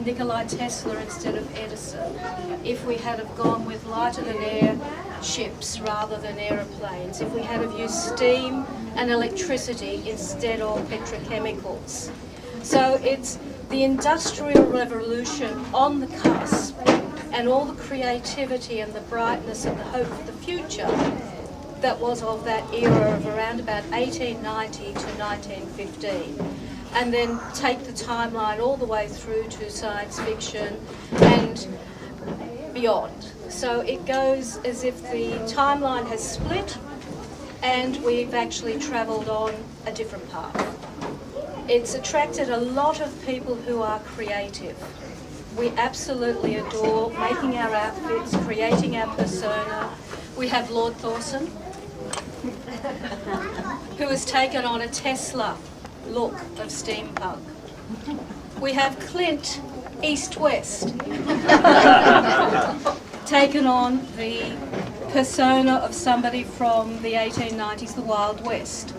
Nikola Tesla instead of Edison, if we had have gone with lighter than air ships rather than aeroplanes, if we had have used steam and electricity instead of petrochemicals. So it's the Industrial Revolution on the cusp, and all the creativity and the brightness and the hope for the future that was of that era of around about 1890 to 1915. And then take the timeline all the way through to science fiction and beyond. So it goes as if the timeline has split and we've actually travelled on a different path. It's attracted a lot of people who are creative. We absolutely adore making our outfits, creating our persona. We have Lord Thorsynn, who has taken on a Tesla look of steampunk. We have Clint, East-West, taken on the persona of somebody from the 1890s, the Wild West,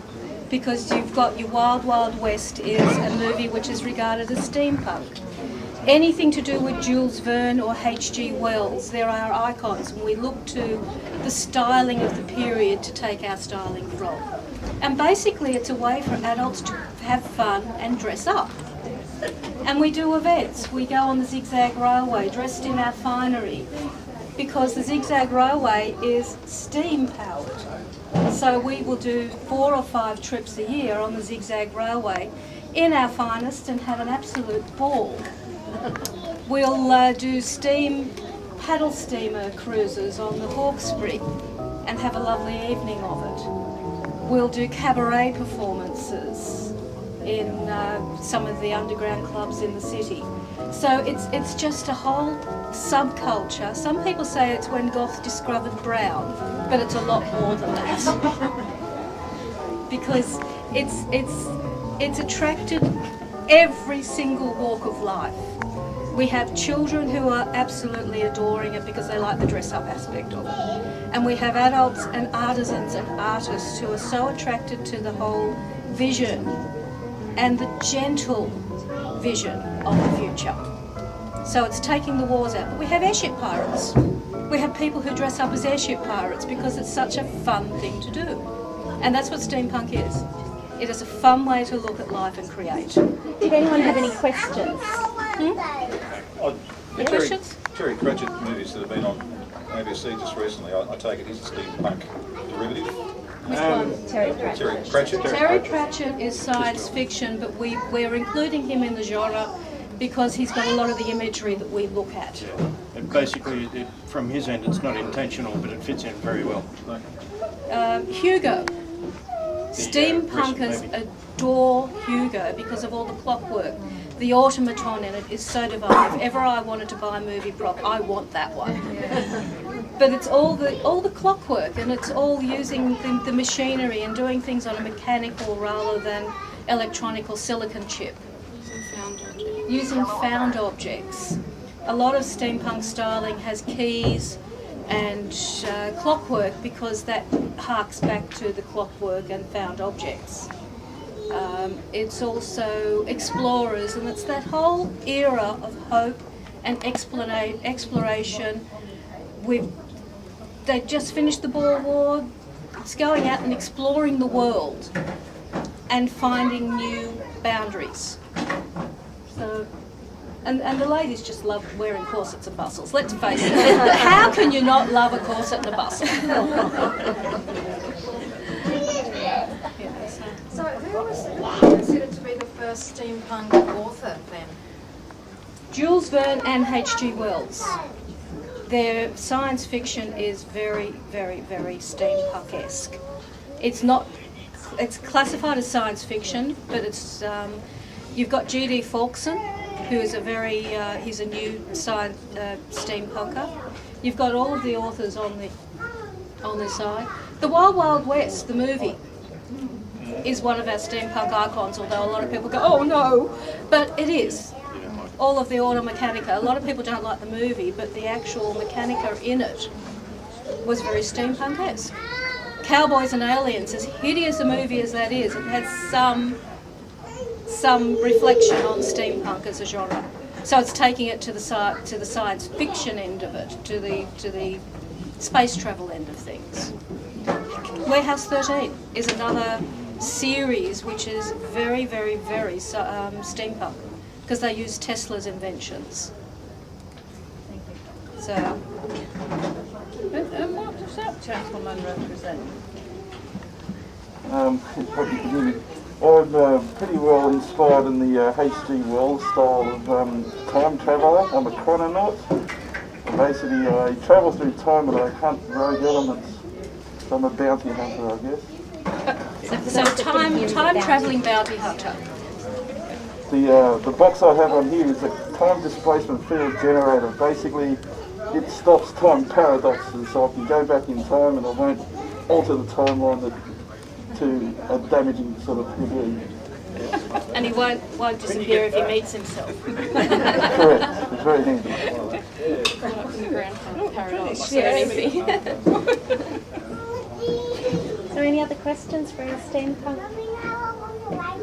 because you've got your Wild Wild West is a movie which is regarded as steampunk. Anything to do with Jules Verne or H.G. Wells, they're our icons, and we look to the styling of the period to take our styling from. And basically it's a way for adults to have fun and dress up. And we do events. We go on the Zigzag Railway dressed in our finery, because the Zigzag Railway is steam powered. So we will do 4 or 5 trips a year on the Zigzag Railway in our finest and have an absolute ball. We'll do steam paddle steamer cruises on the Hawkesbury and have a lovely evening of it. We'll do cabaret performances in some of the underground clubs in the city. So it's just a whole subculture. Some people say it's when goth discovered brown, but it's a lot more than that. Because it's attracted every single walk of life. We have children who are absolutely adoring it because they like the dress-up aspect of it. And we have adults and artisans and artists who are so attracted to the whole vision and the gentle vision of the future. So it's taking the wars out. But we have airship pirates. We have people who dress up as airship pirates because it's such a fun thing to do. And that's what steampunk is. It is a fun way to look at life and create. Did anyone have any questions? The Terry Pratchett movies that have been on ABC just recently, I take it is a steampunk derivative. Which one? Terry Pratchett. Terry Pratchett. Terry Pratchett is science fiction, but we're including him in the genre because he's got a lot of the imagery that we look at. Yeah. And basically, from his end, it's not intentional, but it fits in very well. Hugo. Steampunkers adore Hugo because of all the clockwork. The automaton in it is so divine. If ever I wanted to buy a movie prop, I want that one. But it's all the clockwork, and it's all using the machinery and doing things on a mechanical rather than electronic or silicon chip. Using found objects. A lot of steampunk styling has keys and clockwork because that harks back to the clockwork and found objects. It's also explorers, and it's that whole era of hope and exploration. They just finished the Boer War. It's going out and exploring the world and finding new boundaries. So, and the ladies just love wearing corsets and bustles. Let's face it. How can you not love a corset and a bustle? So who was considered to be the first steampunk author then? Jules Verne and H.G. Wells. Their science fiction is very, very, very steampunk-esque. It's classified as science fiction, but it's you've got G.D. Thorsynn, who is he's a new science steampunker. You've got all of the authors on the side. The Wild Wild West, the movie, is one of our steampunk icons, although a lot of people go, oh no, but it is. All of the auto mechanica. A lot of people don't like the movie, but the actual mechanica in it was very steampunk-esque. Cowboys and Aliens, as hideous a movie as that is, it has some reflection on steampunk as a genre. So it's taking it to the science fiction end of it, to the space travel end of things. Warehouse 13 is another series which is very, very, very steampunk, because they use Tesla's inventions. So. And what does that gentleman represent? I'm pretty well inspired in the H.G. Wells style of time traveller. I'm a chrononaut. Basically, I travel through time and I hunt rogue elements. So I'm a bounty hunter, I guess. So time travelling bounty hunter. The box I have on here is a time displacement field generator. Basically, it stops time paradoxes, so I can go back in time and I won't alter the timeline to a damaging sort of degree. And he won't disappear if he meets himself. Correct. It's very handy. Paradox or anything. So any other questions for our steampunk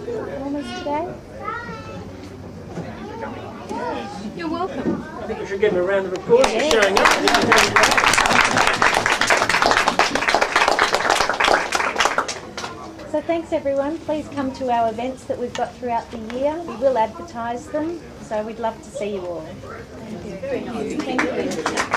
performers today? You're welcome. I think we should give him a round of applause for showing up. So thanks everyone. Please come to our events that we've got throughout the year. We will advertise them, so we'd love to see you all. Thank you.